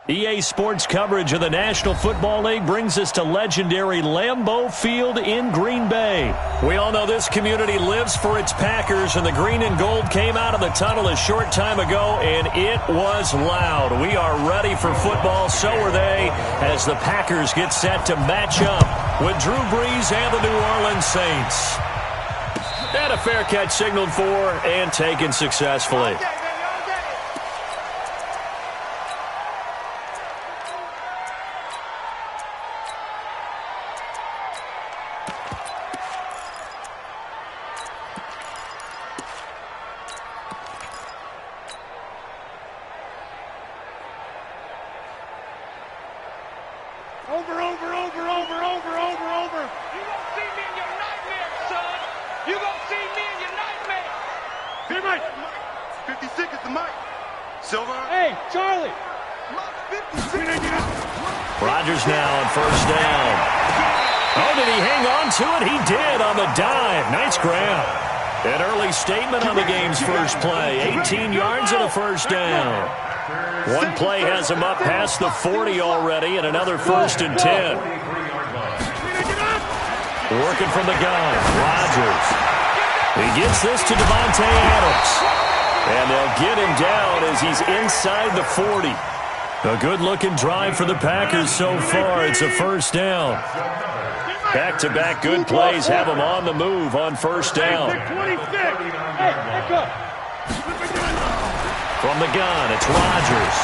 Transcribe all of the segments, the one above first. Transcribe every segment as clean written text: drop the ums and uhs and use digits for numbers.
EA Sports coverage of the National Football League brings us to legendary Lambeau Field in Green Bay. We all know this community lives for its Packers, and the green and gold came out of the tunnel a short time ago, and it was loud. We are ready for football, so are they, as the Packers get set to match up with Drew Brees and the New Orleans Saints. And a fair catch signaled for and taken successfully. Rodgers now on first down. Oh, did he hang on to it? He did on the dive. Nice grab. An early statement on the game's first play. 18 yards and a first down. One play has him up past the 40 already, and another 1st and 10. Working from the gun, Rodgers. He gets this to Davante Adams. And they'll get him down as he's inside the 40. A good-looking drive for the Packers so far. It's a first down. Back-to-back good plays have them on the move on first down. From the gun, it's Rodgers.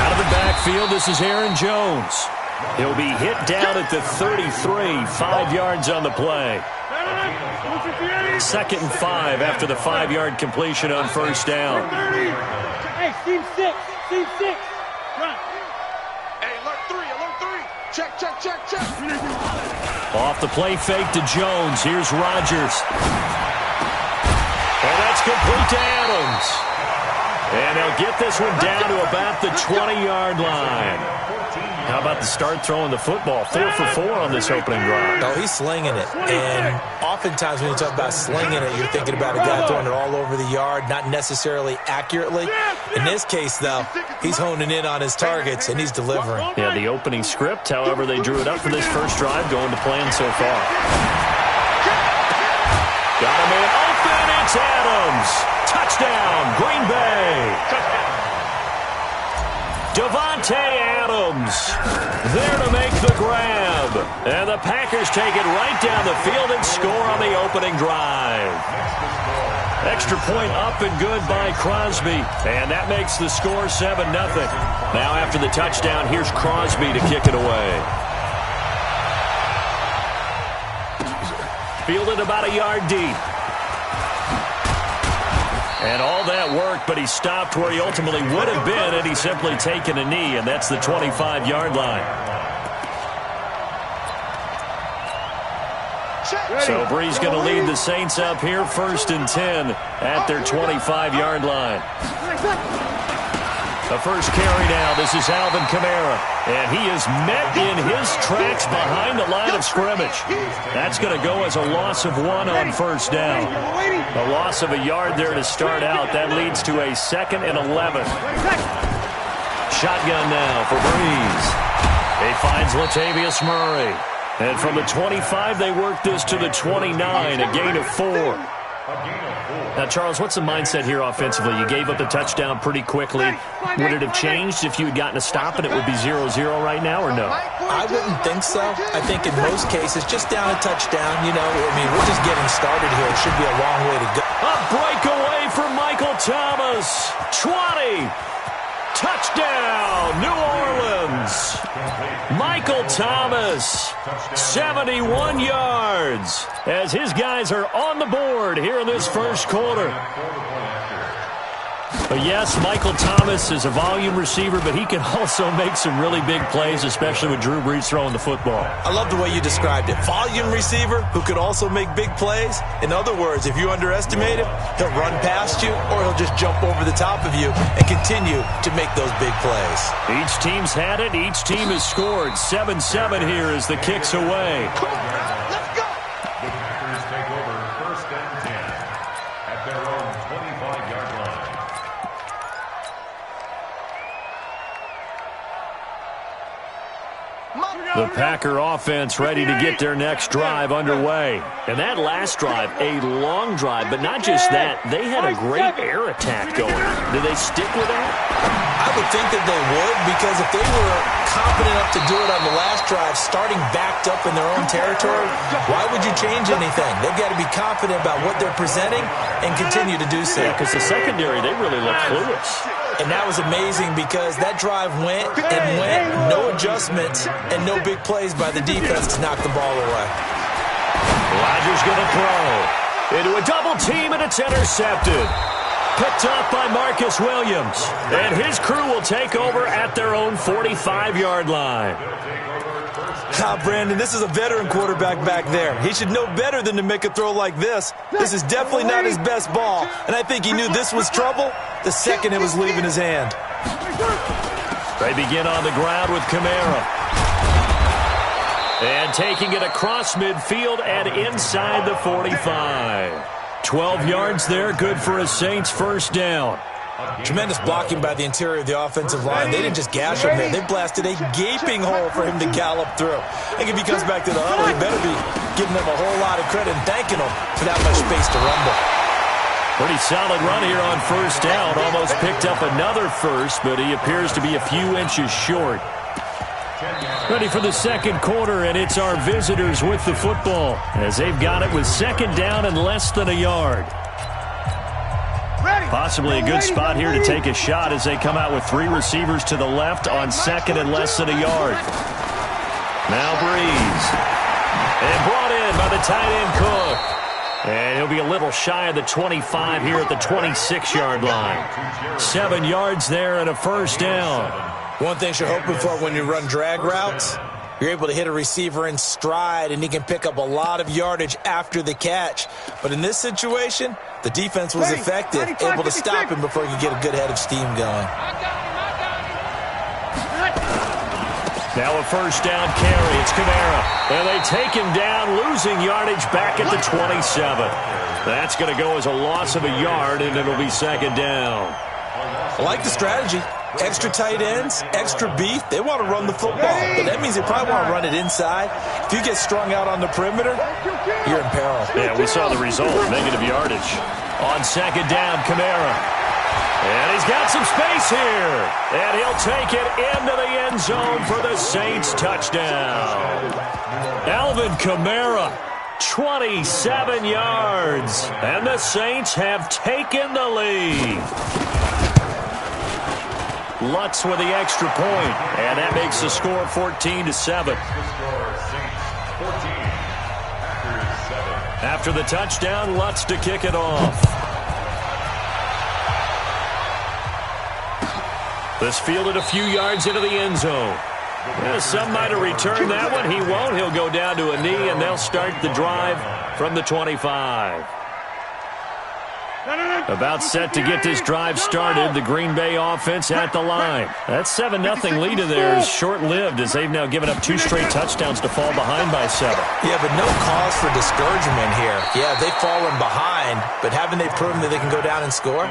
Out of the backfield, this is Aaron Jones. He'll be hit down at the 33, 5 yards on the play. 2nd and 5 after the 5-yard completion on first down. Hey, team 6, team 6. Run. Hey, alert 3. Check. Off the play fake to Jones. Here's Rodgers. And that's complete to Adams. And they'll get this one down to about the 20-yard line. How about the start throwing the football? 4 for 4 on this opening drive. Oh, he's slinging it. And oftentimes when you talk about slinging it, you're thinking about a guy throwing it all over the yard, not necessarily accurately. In this case, though, he's honing in on his targets, and he's delivering. Yeah, the opening script, however, they drew it up for this first drive, going to plan so far. Got him in open. It's Adams. Touchdown, Green Bay. Davante Adams there to make the grab. And the Packers take it right down the field and score on the opening drive. Extra point up and good by Crosby. And that makes the score 7-0. Now after the touchdown, here's Crosby to kick it away. Fielded about a yard deep. And all that work, but he stopped where he ultimately would have been had he simply taken a knee, and that's the 25-yard line. So Brees going to lead the Saints up here, 1st and 10 at their 25-yard line. The first carry now. This is Alvin Kamara. And he is met in his tracks behind the line of scrimmage. That's going to go as a loss of 1 on first down. A loss of a yard there to start out. That leads to a 2nd and 11. Shotgun now for Brees. He finds Latavius Murray. And from the 25, they work this to the 29, a gain of 4. Now, Charles, what's the mindset here offensively? You gave up the touchdown pretty quickly. Would it have changed if you had gotten a stop and it would be 0-0 right now, or no? I wouldn't think so. I think in most cases, just down a touchdown, you know, I mean, we're just getting started here. It should be a long way to go. A breakaway from Michael Thomas. 20. Touchdown, New Orleans. Michael Thomas, 71 yards, as his guys are on the board here in this first quarter. But yes, Michael Thomas is a volume receiver, but he can also make some really big plays, especially with Drew Brees throwing the football. I love the way you described it. Volume receiver who could also make big plays. In other words, if you underestimate him, he'll run past you or he'll just jump over the top of you and continue to make those big plays. Each team's had it. Each team has scored. 7-7 here as the kick's away. Let's go. The Packers take over 1st and 10 at their own 25-yard line. The Packer offense ready to get their next drive underway. And that last drive, a long drive, but not just that. They had a great air attack going. Did they stick with that? I would think that they would, because if they were confident enough to do it on the last drive, starting backed up in their own territory, why would you change anything? They've got to be confident about what they're presenting and continue to do so. Yeah, because the secondary, they really look clueless. And that was amazing because that drive went and went, no adjustments and no big plays by the defense to knock the ball away. Rodgers going to throw into a double team, and it's intercepted. Picked off by Marcus Williams. And his crew will take over at their own 45-yard line. Brandon, this is a veteran quarterback back there. He should know better than to make a throw like this. This is definitely not his best ball, and I think he knew this was trouble the second it was leaving his hand. They begin on the ground with Kamara. And taking it across midfield and inside the 45. 12 yards there, good for a Saints first down. Tremendous blocking by the interior of the offensive line. They didn't just gash him there. They blasted a gaping hole for him to gallop through. I think if he comes back to the huddle, he better be giving them a whole lot of credit and thanking them for that much space to rumble. Pretty solid run here on first down. Almost picked up another first, but he appears to be a few inches short. Ready for the second quarter, and it's our visitors with the football as they've got it with second down and less than a yard. Possibly a good spot here to take a shot as they come out with three receivers to the left on second and less than a yard. Now Breeze. And brought in by the tight end Cook. And he'll be a little shy of the 25 here at the 26-yard line. 7 yards there and a first down. One thing you're hoping for when you run drag routes, you're able to hit a receiver in stride, and he can pick up a lot of yardage after the catch. But in this situation, the defense was effective, able to stop him before he could get a good head of steam going. Now a first down carry. It's Kamara. And they take him down, losing yardage back at the 27. That's going to go as a loss of a yard, and it'll be second down. I like the strategy. Extra tight ends, extra beef. They want to run the football, but that means they probably want to run it inside. If you get strung out on the perimeter, you're in peril. Yeah, we saw the result, negative yardage. On second down, Kamara. And he's got some space here. And he'll take it into the end zone for the Saints touchdown. Alvin Kamara, 27 yards. And the Saints have taken the lead. Lutz with the extra point, and that makes the score 14-7. After the touchdown, Lutz to kick it off. This fielded a few yards into the end zone. Yeah, some might have returned that one. He won't. He'll go down to a knee, and they'll start the drive from the 25. About set to get this drive started, the Green Bay offense at the line. That 7-0 lead of theirs is short-lived as they've now given up 2 straight touchdowns to fall behind by 7. Yeah, but no cause for discouragement here. Yeah, they've fallen behind, but haven't they proven that they can go down and score?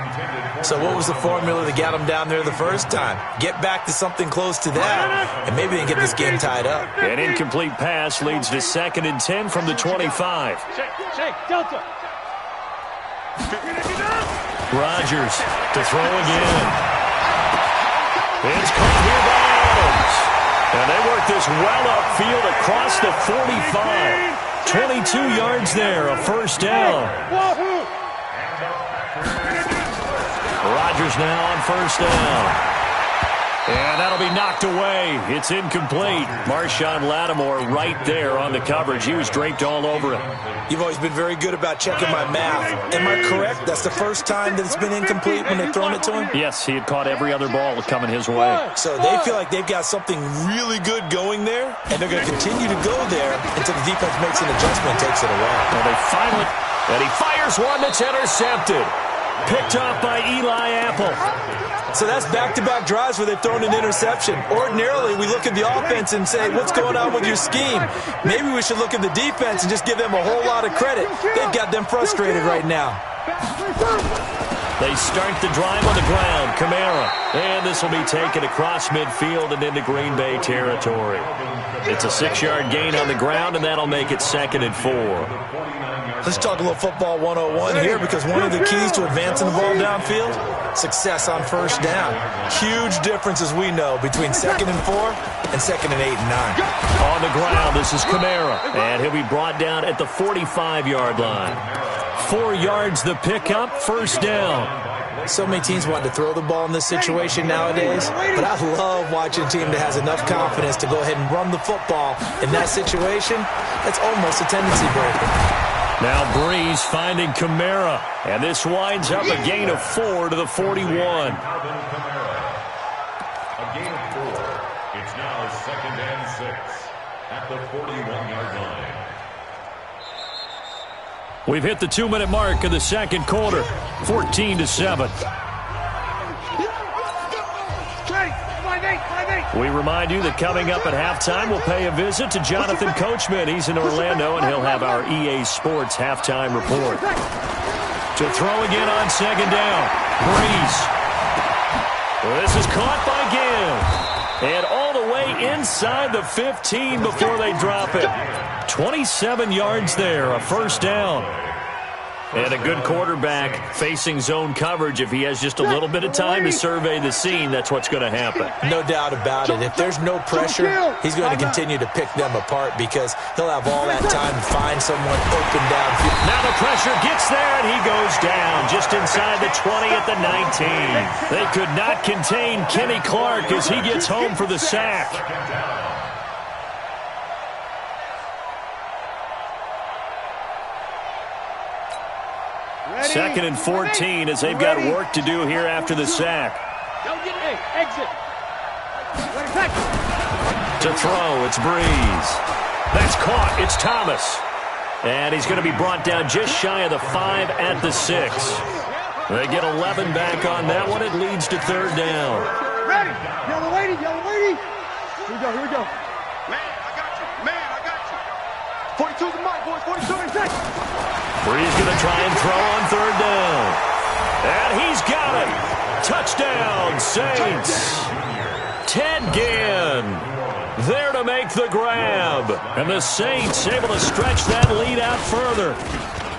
So what was the formula that got them down there the first time? Get back to something close to that, and maybe they can get this game tied up. An incomplete pass leads to 2nd and 10 from the 25. Shake, Delta. Rodgers to throw again. It's caught here by Adams. And they work this well upfield across the 45. 22 yards there, a first down. Rodgers now on first down. And that'll be knocked away. It's incomplete. Marshawn Lattimore right there on the coverage. He was draped all over it. You've always been very good about checking my math. Am I correct? That's the first time that it's been incomplete when they've thrown it to him? Yes, he had caught every other ball coming his way. So they feel like they've got something really good going there, and they're going to continue to go there until the defense makes an adjustment and takes it away. Well, they finally... And he fires one that's intercepted. Picked off by Eli Apple. So that's back-to-back drives where they've thrown an interception. Ordinarily, we look at the offense and say, what's going on with your scheme? Maybe we should look at the defense and just give them a whole lot of credit. They've got them frustrated right now. They start the drive on the ground. Kamara. And this will be taken across midfield and into Green Bay territory. It's a 6-yard gain on the ground, and that'll make it 2nd and 4. Let's talk a little football 101 here, because one of the keys to advancing the ball downfield, success on first down. Huge difference, as we know, between 2nd and 4 and 2nd and 8 and 9. On the ground, this is Kamara, and he'll be brought down at the 45-yard line. 4 yards the pickup, first down. So many teams want to throw the ball in this situation nowadays, but I love watching a team that has enough confidence to go ahead and run the football. In that situation, that's almost a tendency breaker. Now Breeze finding Kamara, and this winds up a gain of 4 to the 41. A gain of 4. It's now 2nd and 6 at the 41-yard line. We've hit the 2-minute mark of the second quarter, 14-7. We remind you that coming up at halftime, we'll pay a visit to Jonathan Coachman. He's in Orlando, and he'll have our EA Sports halftime report. To throw again on 2nd down, Breeze. This is caught by Gill. And all the way inside the 15 before they drop it. 27 yards there, a first down. And a good quarterback facing zone coverage. If he has just a little bit of time to survey the scene, that's what's going to happen. No doubt about it. If there's no pressure, he's going to continue to pick them apart, because he'll have all that time to find someone open downfield. Now the pressure gets there, and he goes down just inside the 20 at the 19. They could not contain Kenny Clark as he gets home for the sack. 2nd and 14 as they've got work to do here after the sack. Exit. To throw, it's Breeze. That's caught. It's Thomas. And he's going to be brought down just shy of the 5 at the 6. They get 11 back on that one. It leads to 3rd down. Ready. Yellow lady. Here we go. Man, I got you. 42's the mark, boys. 42. Breeze going to try and throw on 3rd down. And he's got it. Touchdown, Saints. Ted Ginn there to make the grab. And the Saints able to stretch that lead out further.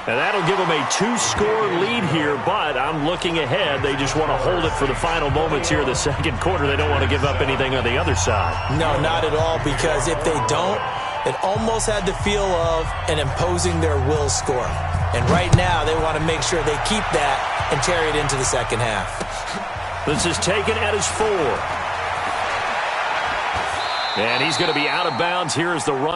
And that'll give them a 2-score lead here, but I'm looking ahead. They just want to hold it for the final moments here in the second quarter. They don't want to give up anything on the other side. No, not at all, because if they don't, it almost had the feel of an imposing their will score. And right now, they want to make sure they keep that and carry it into the second half. This is taken at his 4. And he's going to be out of bounds. Here is the run.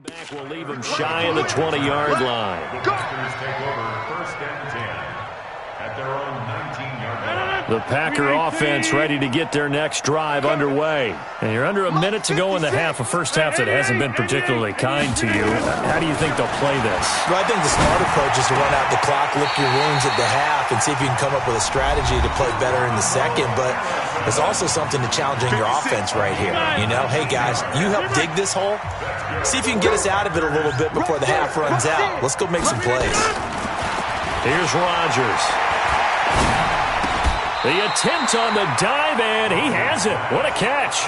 Back will leave him shy of the 20-yard line. The Packers take over 1st and 10 at their own 19-yard line. The Packer offense ready to get their next drive underway. And you're under a minute to go in the half, a first half that hasn't been particularly kind to you. How do you think they'll play this? Well, I think the smart approach is to run out the clock, lick your wounds at the half, and see if you can come up with a strategy to play better in the second. But there's also something to challenging your offense right here. You know, hey, guys, you help dig this hole. See if you can get us out of it a little bit before the half runs out. Let's go make some plays. Here's Rodgers. The attempt on the dive, and he has it. What a catch.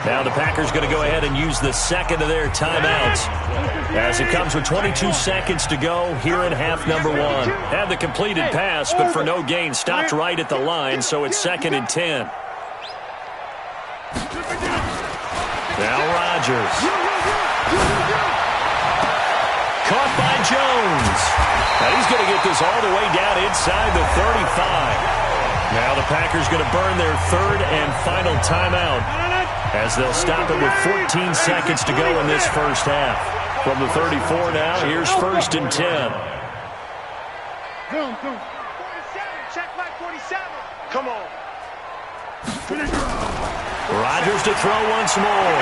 Now the Packers going to go ahead and use the second of their timeouts as it comes with 22 seconds to go here in half number 1. Had the completed pass, but for no gain, stopped right at the line, so it's 2nd and 10. Now Rodgers. Caught by Jones. And he's going to get this all the way down inside the 35. Now the Packers going to burn their 3rd and final timeout as they'll stop it with 14 seconds to go in this first half. From the 34 now, here's 1st and 10. Boom. 47. Check back 47. Come on. Rodgers to throw once more.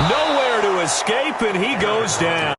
Nowhere to escape, and he goes down.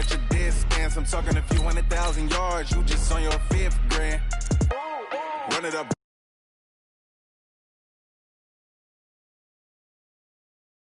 at your distance. I'm talking a few 100,000 yards. You just on your 5th grand. Run it up,